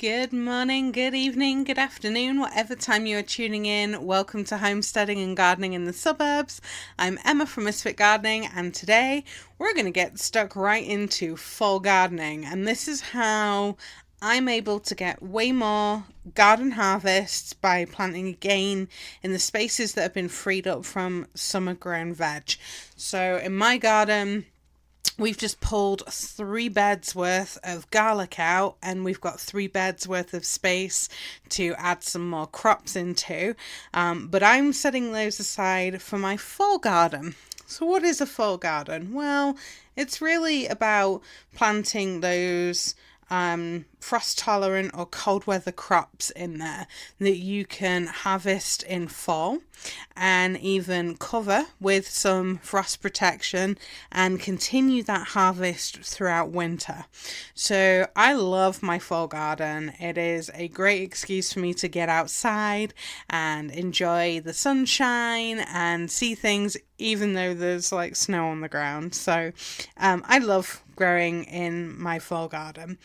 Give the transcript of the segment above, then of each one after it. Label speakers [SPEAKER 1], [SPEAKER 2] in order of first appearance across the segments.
[SPEAKER 1] Good morning, good evening, good afternoon, whatever time you are tuning in. Welcome to Homesteading and Gardening in the Suburbs. I'm Emma from Misfit Gardening, and today we're going to get stuck right into fall gardening. And this is how I'm able to get way more garden harvests by planting again in the spaces that have been freed up from summer grown veg. So in my garden, we've just pulled 3 beds worth of garlic out, and we've got 3 beds worth of space to add some more crops into. But I'm setting those aside for my fall garden. So what is a fall garden? Well, it's really about planting those frost tolerant or cold weather crops in there that you can harvest in fall and even cover with some frost protection and continue that harvest throughout winter. So I love my fall garden. It is a great excuse for me to get outside and enjoy the sunshine and see things even though there's like snow on the ground. So I love growing in my fall garden.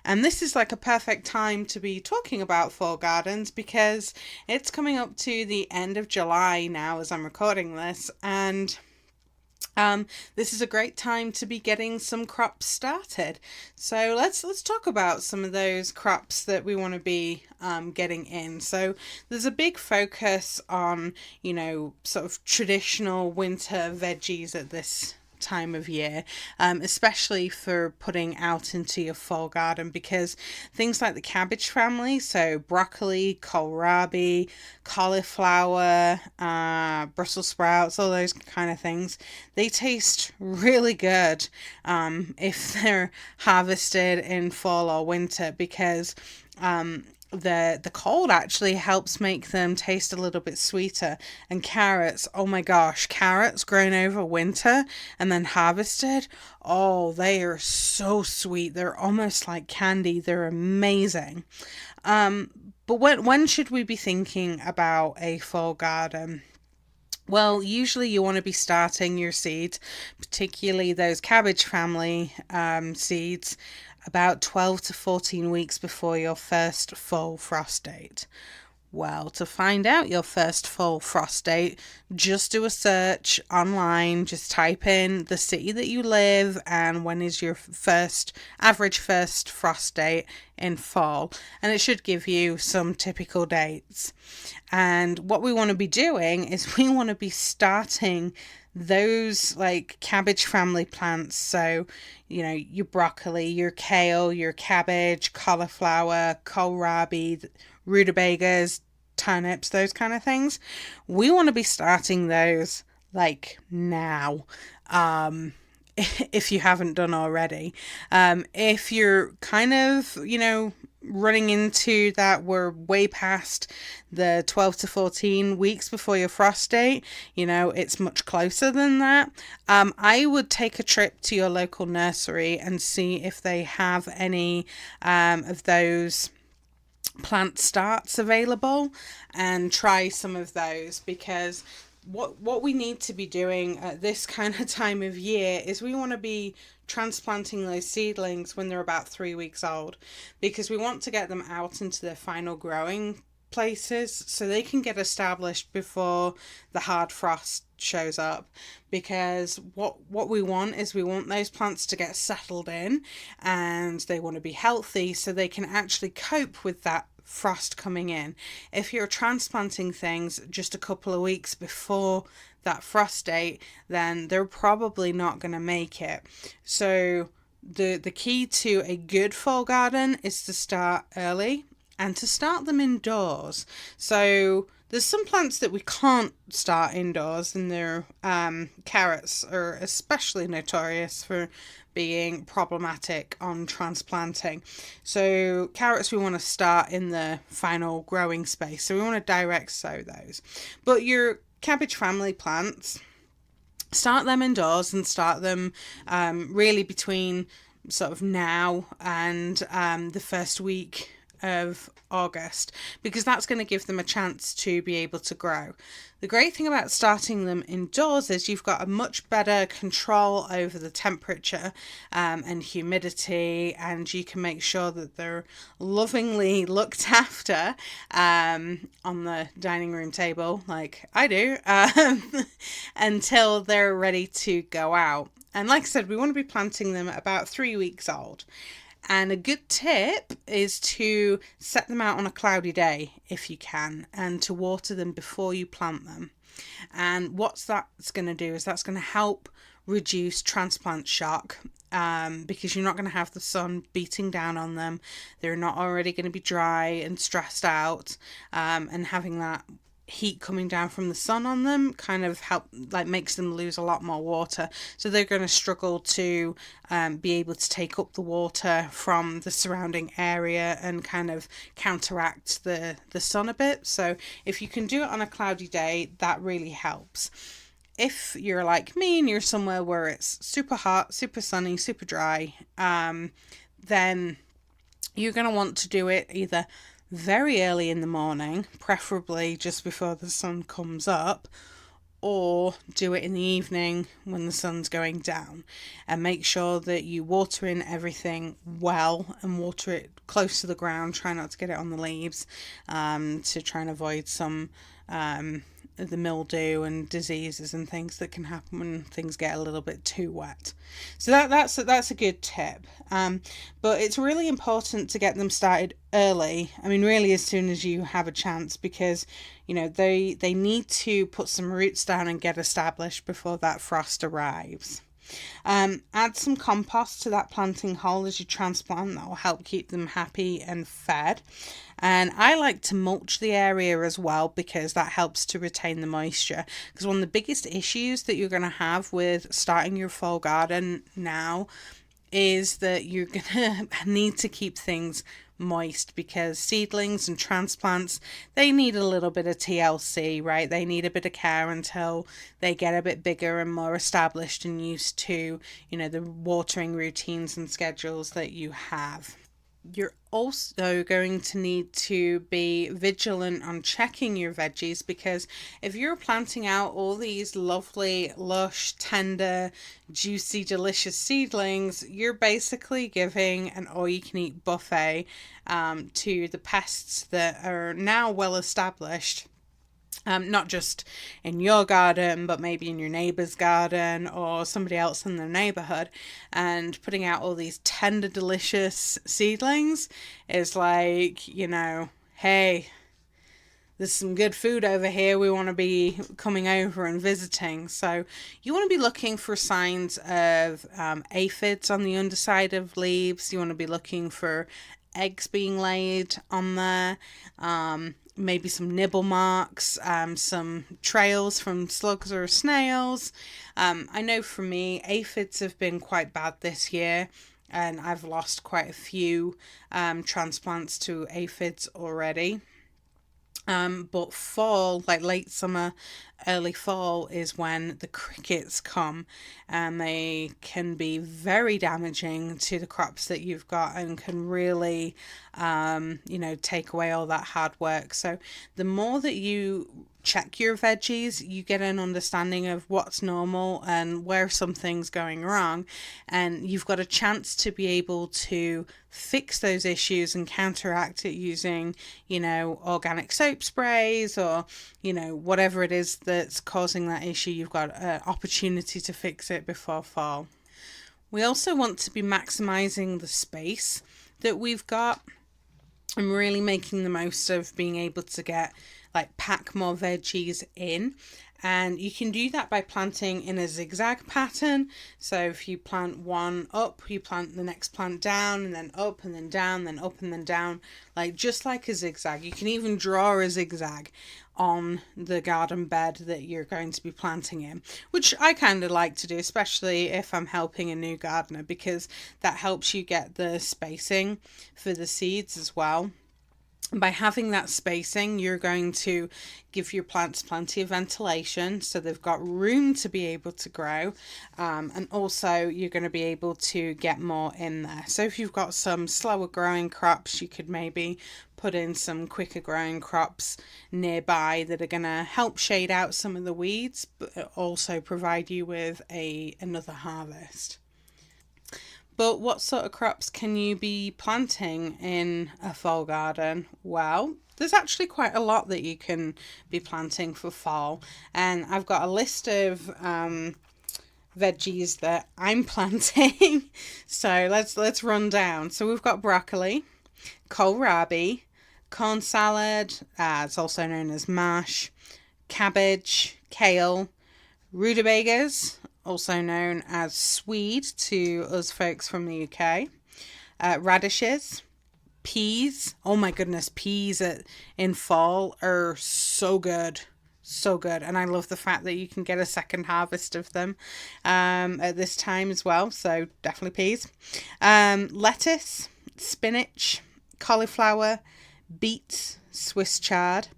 [SPEAKER 1] And this is like a perfect time to be talking about fall gardens because it's coming up to the end of July now as I'm recording this, and this is a great time to be getting some crops started. So let's talk about some of those crops that we want to be getting in. So there's a big focus on, sort of traditional winter veggies at this time of year, especially for putting out into your fall garden, because things like the cabbage family, so broccoli, kohlrabi, cauliflower, Brussels sprouts, all those kind of things, they taste really good if they're harvested in fall or winter, because the cold actually helps make them taste a little bit sweeter. And carrots, oh my gosh, carrots grown over winter and then harvested, oh, they are so sweet. They're almost like candy. They're amazing. But when should we be thinking about a fall garden? Well, usually you want to be starting your seeds, particularly those cabbage family seeds, about 12 to 14 weeks before your first full frost date. Well, to find out your first full frost date, just do a search online. Just type in the city that you live and when is your average first frost date in fall, and it should give you some typical dates. And what we want to be doing is we want to be starting those like cabbage family plants. So, your broccoli, your kale, your cabbage, cauliflower, kohlrabi, rutabagas, turnips, those kind of things. We want to be starting those like now. If you haven't done already. If you're kind of, running into that, we're way past the 12 to 14 weeks before your frost date, it's much closer than that. I would take a trip to your local nursery and see if they have any of those plant starts available and try some of those, because what we need to be doing at this kind of time of year is we want to be transplanting those seedlings when they're about 3 weeks old, because we want to get them out into their final growing places so they can get established before the hard frost shows up. Because what we want is we want those plants to get settled in and they want to be healthy so they can actually cope with that frost coming in. If you're transplanting things just a couple of weeks before that frost date, then they're probably not going to make it. So the key to a good fall garden is to start early and to start them indoors. So there's some plants that we can't start indoors, and their carrots are especially notorious for being problematic on transplanting. So carrots we want to start in the final growing space, so we want to direct sow those. But your cabbage family plants, start them indoors and start them really between sort of now and the first week of August, because that's going to give them a chance to be able to grow. The great thing about starting them indoors is you've got a much better control over the temperature and humidity, and you can make sure that they're lovingly looked after on the dining room table, like I do, until they're ready to go out. And like I said, we want to be planting them at about 3 weeks old. And a good tip is to set them out on a cloudy day if you can, and to water them before you plant them. And what that's going to do is that's going to help reduce transplant shock, because you're not going to have the sun beating down on them. They're not already going to be dry and stressed out, and having that heat coming down from the sun on them kind of makes them lose a lot more water, so they're going to struggle to be able to take up the water from the surrounding area and kind of counteract the sun a bit. So if you can do it on a cloudy day, that really helps. If you're like me and you're somewhere where it's super hot, super sunny, super dry, then you're going to want to do it either very early in the morning, preferably just before the sun comes up, or do it in the evening when the sun's going down. And make sure that you water in everything well and water it close to the ground. Try not to get it on the leaves, to try and avoid some the mildew and diseases and things that can happen when things get a little bit too wet. So that's a good tip. But it's really important to get them started early. I mean, really as soon as you have a chance, because they need to put some roots down and get established before that frost arrives. Add some compost to that planting hole as you transplant. That will help keep them happy and fed. And I like to mulch the area as well, because that helps to retain the moisture. Because one of the biggest issues that you're going to have with starting your fall garden now is that you're going to need to keep things moist, because seedlings and transplants, they need a little bit of TLC, right? They need a bit of care until they get a bit bigger and more established and used to, the watering routines and schedules that you have. You're also going to need to be vigilant on checking your veggies, because if you're planting out all these lovely, lush, tender, juicy, delicious seedlings, you're basically giving an all-you-can-eat buffet to the pests that are now well established. Not just in your garden, but maybe in your neighbour's garden or somebody else in the neighbourhood. And putting out all these tender, delicious seedlings is like, hey, there's some good food over here. We want to be coming over and visiting. So you want to be looking for signs of aphids on the underside of leaves. You want to be looking for eggs being laid on there. Maybe some nibble marks, some trails from slugs or snails. I know for me, aphids have been quite bad this year, and I've lost quite a few transplants to aphids already. But fall, like late summer, early fall, is when the crickets come, and they can be very damaging to the crops that you've got and can really, take away all that hard work. So the more that you check your veggies, you get an understanding of what's normal and where something's going wrong, and you've got a chance to be able to fix those issues and counteract it using, organic soap sprays or, whatever it is that's causing that issue. You've got an opportunity to fix it before fall. We also want to be maximizing the space that we've got and really making the most of being able to pack more veggies in. And you can do that by planting in a zigzag pattern. So if you plant one up, you plant the next plant down, and then up and then down, then up and then down, just like a zigzag. You can even draw a zigzag on the garden bed that you're going to be planting in, which I kind of like to do, especially if I'm helping a new gardener, because that helps you get the spacing for the seeds as well. By having that spacing, you're going to give your plants plenty of ventilation so they've got room to be able to grow. And also, you're going to be able to get more in there. So, if you've got some slower growing crops, you could maybe put in some quicker growing crops nearby that are going to help shade out some of the weeds, but also provide you with another harvest. But what sort of crops can you be planting in a fall garden? Well, there's actually quite a lot that you can be planting for fall, and I've got a list of veggies that I'm planting. So let's run down. So we've got broccoli, kohlrabi, corn salad, it's also known as mash, cabbage, kale, rutabagas, also known as swede to us folks from the UK, radishes, peas. Oh my goodness, peas in fall are so good. So good. And I love the fact that you can get a second harvest of them at this time as well. So definitely peas. Lettuce, spinach, cauliflower, beets, Swiss chard,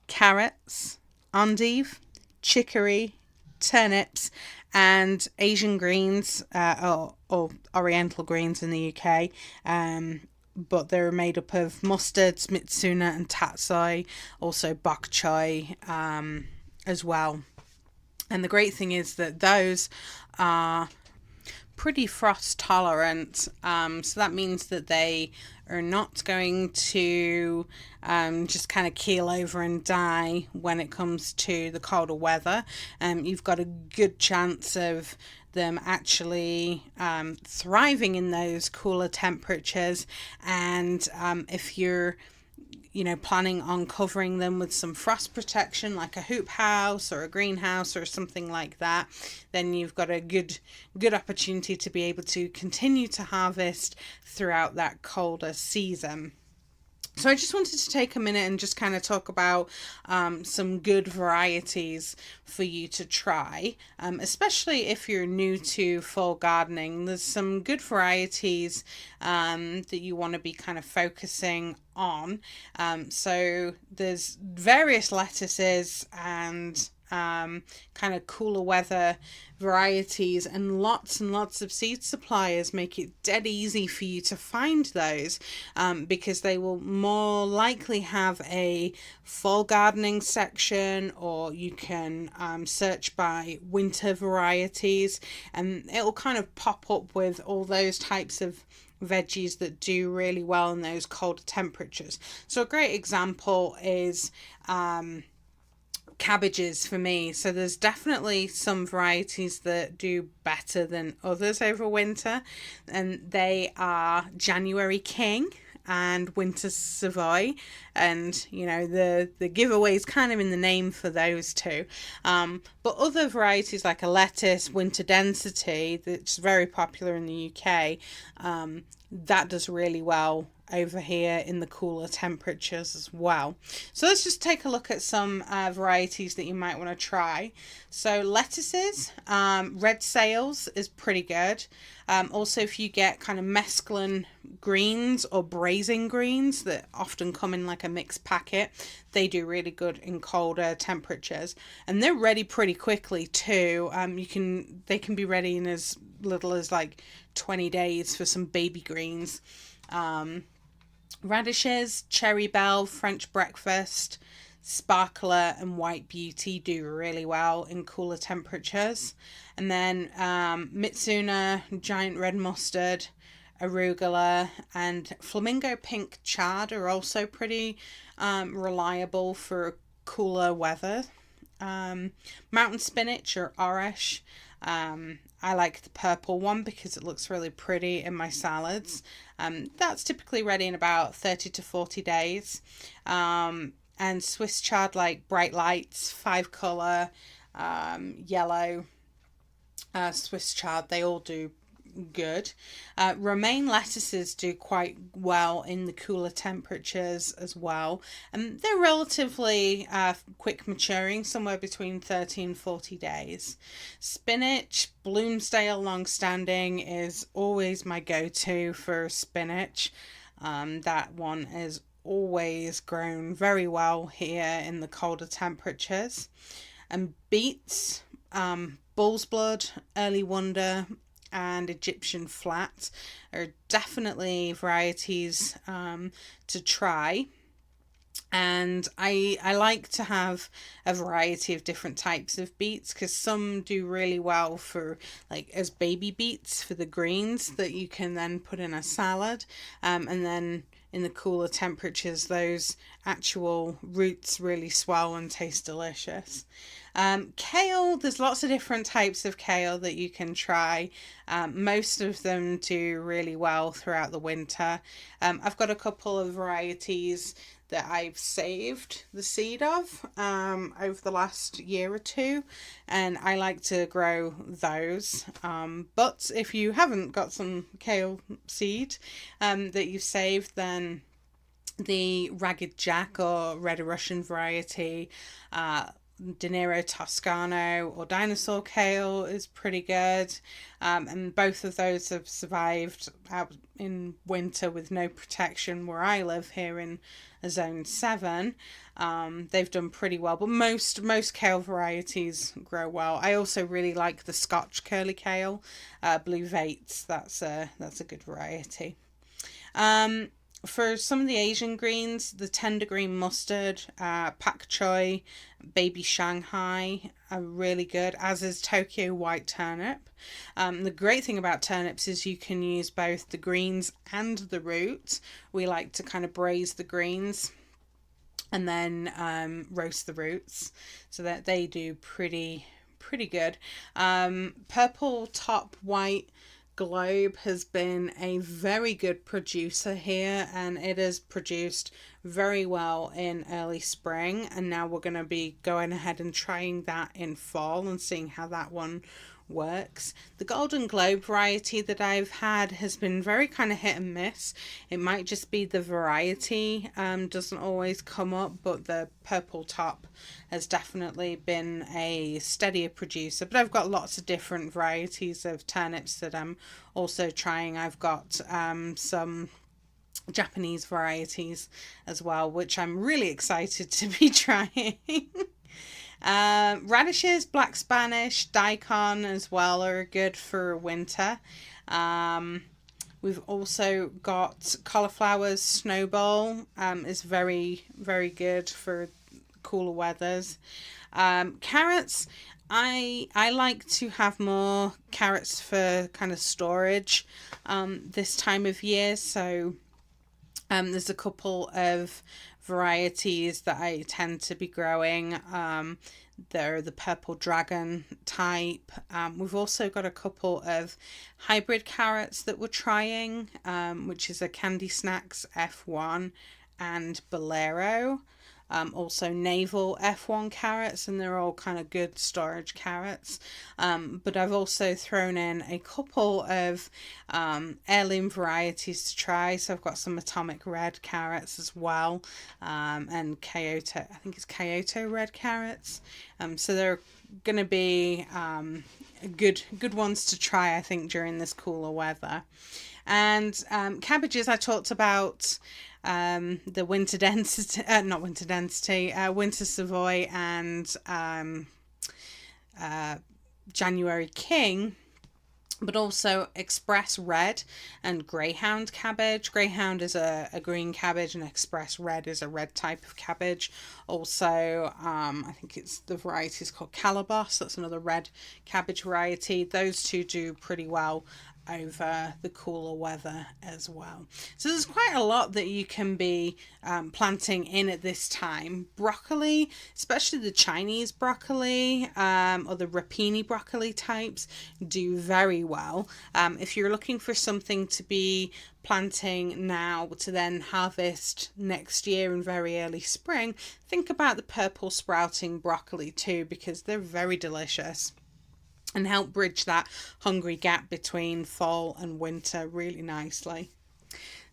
[SPEAKER 1] carrots, endive, chicory, turnips, and Asian greens, or Oriental greens in the UK. But they're made up of mustards, mitsuna, and tatsoi, also bok choy as well. And the great thing is that those are pretty frost tolerant. So that means that they are not going to just kind of keel over and die when it comes to the colder weather. You've got a good chance of them actually thriving in those cooler temperatures. And if you're planning on covering them with some frost protection like a hoop house or a greenhouse or something like that, then you've got a good opportunity to be able to continue to harvest throughout that colder season. So I just wanted to take a minute and just kind of talk about some good varieties for you to try, especially if you're new to fall gardening. There's some good varieties that you want to be kind of focusing on. So there's various lettuces and kind of cooler weather varieties, and lots of seed suppliers make it dead easy for you to find those, because they will more likely have a fall gardening section, or you can search by winter varieties, and it'll kind of pop up with all those types of veggies that do really well in those colder temperatures. So a great example is cabbages for me. So there's definitely some varieties that do better than others over winter, and they are January King and Winter Savoy, and the giveaway's kind of in the name for those two. But other varieties like a lettuce, Winter Density, that's very popular in the UK, that does really well over here in the cooler temperatures as well. So let's just take a look at some varieties that you might want to try. So lettuces, red sails is pretty good. Also, if you get kind of mesclun greens or braising greens that often come in like a mixed packet, they do really good in colder temperatures, and they're ready pretty quickly too. They can be ready in as little as like 20 days for some baby greens. Radishes, cherry bell, French breakfast, sparkler, and white beauty do really well in cooler temperatures. And then mitsuna, giant red mustard, arugula, and flamingo pink chard are also pretty reliable for cooler weather. Mountain spinach or orish. I like the purple one because it looks really pretty in my salads. That's typically ready in about 30 to 40 days. And Swiss chard, like Bright Lights, Five Colour, yellow, Swiss chard, they all do good. Romaine lettuces do quite well in the cooler temperatures as well, and they're relatively quick maturing, somewhere between 30 and 40 days. Spinach, Bloomsdale Longstanding is always my go-to for spinach. That one is always grown very well here in the colder temperatures. And beets, bull's blood, early wonder, and Egyptian flat are definitely varieties to try. And I like to have a variety of different types of beets because some do really well for like as baby beets for the greens that you can then put in a salad, and then in the cooler temperatures those actual roots really swell and taste delicious. Kale, there's lots of different types of kale that you can try. Most of them do really well throughout the winter. I've got a couple of varieties that I've saved the seed of over the last year or two, and I like to grow those. But if you haven't got some kale seed that you've saved, then the Ragged Jack or Red Russian variety, De Niro Toscano or Dinosaur Kale is pretty good. And both of those have survived out in winter with no protection where I live here in a zone 7. They've done pretty well, but most kale varieties grow well. I also really like the Scotch curly kale, Blue Vates. That's a good variety. For some of the Asian greens, the tender green mustard, pak choi, baby Shanghai are really good, as is Tokyo white turnip. The great thing about turnips is you can use both the greens and the roots. We like to kind of braise the greens and then roast the roots, so that they do pretty good. Purple top white Globe has been a very good producer here, and it has produced very well in early spring, and now we're going to be going ahead and trying that in fall and seeing how that one works. The Golden Globe variety that I've had has been very kind of hit and miss. It might just be the variety doesn't always come up, but the purple top has definitely been a steadier producer. But I've got lots of different varieties of turnips that I'm also trying. I've got some Japanese varieties as well, which I'm really excited to be trying. Radishes, black Spanish, daikon as well are good for winter. We've also got cauliflowers, snowball is very, very good for cooler weathers. Carrots, I like to have more carrots for kind of storage this time of year, so there's a couple of varieties that I tend to be growing. They're the purple dragon type. We've also got a couple of hybrid carrots that we're trying, which is a Candy Snacks F1 and Bolero. Also navel F1 carrots, and they're all kind of good storage carrots. But I've also thrown in a couple of heirloom varieties to try. So I've got some Atomic Red carrots as well, and Kyoto, I think it's Kyoto Red carrots. So they're going to be good ones to try, I think, during this cooler weather. And cabbages, I talked about the winter density, not winter density, winter Savoy and January King, but also Express Red and Greyhound cabbage. Greyhound is a green cabbage and Express Red is a red type of cabbage. Also, I think it's the variety is called Calabos. That's another red cabbage variety. Those two do pretty well over the cooler weather as well. So there's quite a lot that you can be planting in at this time. Broccoli, especially the Chinese broccoli or the rapini broccoli types, do very well. If you're looking for something to be planting now to then harvest next year in very early spring, think about the purple sprouting broccoli too, because they're very delicious and help bridge that hungry gap between fall and winter really nicely.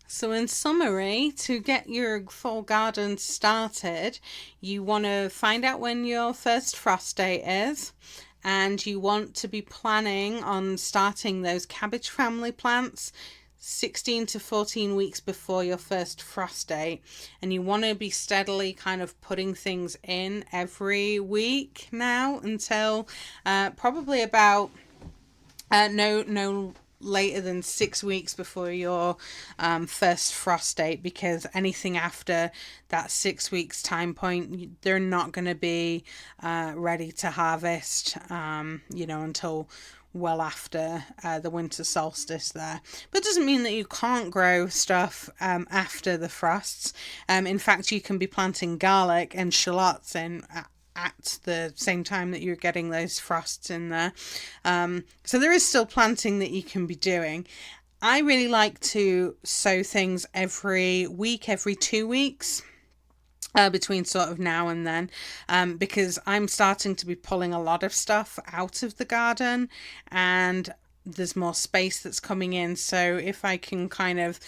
[SPEAKER 1] So in summary, to get your fall garden started, you want to find out when your first frost date is, and you want to be planning on starting those cabbage family plants 16 to 14 weeks before your first frost date, and you want to be steadily kind of putting things in every week now until probably about no later than 6 weeks before your first frost date, because anything after that 6 weeks time point, they're not going to be ready to harvest, until well after the winter solstice there. But it doesn't mean that you can't grow stuff after the frosts. In fact, you can be planting garlic and shallots in at the same time that you're getting those frosts in there. So there is still planting that you can be doing. I really like to sow things every week, every 2 weeks. Between sort of now and then, because I'm starting to be pulling a lot of stuff out of the garden, and there's more space that's coming in. So if I can kind of,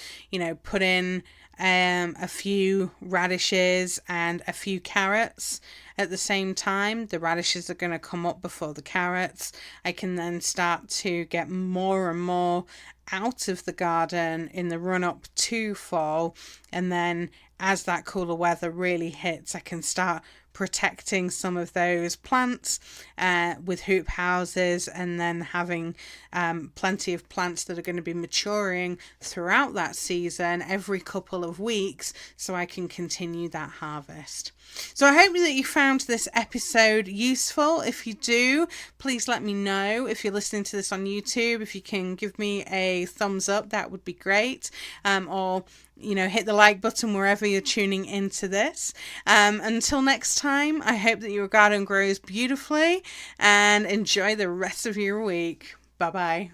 [SPEAKER 1] put in a few radishes and a few carrots at the same time, the radishes are going to come up before the carrots. I can then start to get more and more out of the garden in the run up to fall, and then as that cooler weather really hits, I can start protecting some of those plants with hoop houses, and then having plenty of plants that are going to be maturing throughout that season every couple of weeks, so I can continue that harvest. So I hope that you found this episode useful. If you do, please let me know. If you're listening to this on YouTube, if you can give me a thumbs up, that would be great. Or hit the like button wherever you're tuning into this. Until next time, I hope that your garden grows beautifully, and enjoy the rest of your week. Bye bye.